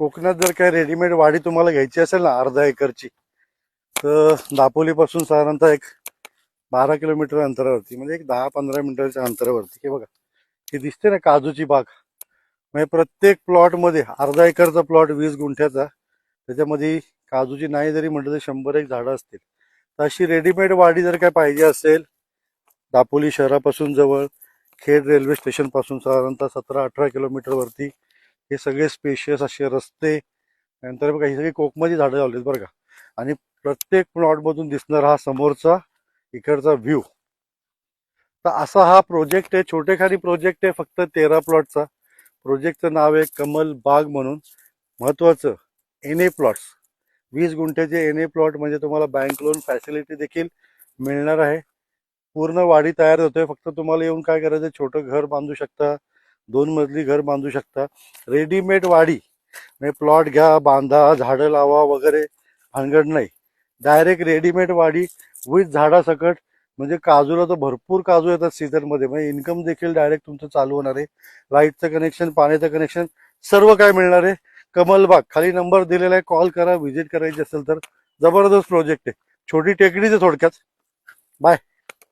कोकणात जर काय रेडीमेड वाडी तुम्हाला घ्यायची असेल ना अर्धा एकरची, तर दापोलीपासून साधारणतः एक 12 किलोमीटर अंतरावरती, म्हणजे एक 10-15 मिनिटाच्या अंतरावरती, हे बघा हे दिसते ना काजूची बाग. म्हणजे प्रत्येक प्लॉटमध्ये अर्धा एकरचा प्लॉट 20 गुंठ्याचा, त्याच्यामध्ये काजूची नाही जरी म्हटलं तर 100 झाडं असतील. तर अशी रेडीमेड वाडी जर काय पाहिजे असेल, दापोली शहरापासून जवळ, खेड रेल्वे स्टेशन पासून साधारणतः 17-18 किलोमीटर वरती, हे सगळे स्पेशियस असे रस्ते, नंतर बघा ही सगळी कोकमाची झाडं लावलीत बरं का. आणि प्रत्येक प्लॉटमधून दिसणार हा समोरचा इकडचा व्ह्यू. तर असा हा प्रोजेक्ट आहे, छोटेखानी प्रोजेक्ट आहे, फक्त 13 प्लॉटचा. प्रोजेक्टचं नाव आहे कमल बाग म्हणून. महत्वाचं NA प्लॉट्स, 20 गुंठ्याचे NA प्लॉट, म्हणजे तुम्हाला बँक लोन फॅसिलिटी देखील मिळणार आहे. पूर्ण वाडी तयार होतोय, फक्त तुम्हाला येऊन काय करायचं, छोटं घर बांधू शकता, 2 मजली घर बांधू शकता. रेडीमेड वाडी म्हणजे प्लॉट घ्या, बांधा, झाडं लावा वगैरे भानगड नाही. डायरेक्ट रेडीमेड वाडी विथ झाडासकट. म्हणजे काजूला तर भरपूर काजू येतात सीझनमध्ये, म्हणजे इन्कम देखील डायरेक्ट तुमचं चालू होणार आहे. लाईटचं कनेक्शन, पाण्याचं कनेक्शन, सर्व काय मिळणार आहे. कमलबाग, खाली नंबर दिलेला आहे, कॉल करा. व्हिजिट करायची असेल तर जबरदस्त प्रोजेक्ट आहे. छोटी टेकडीच आहे थोडक्यात. बाय.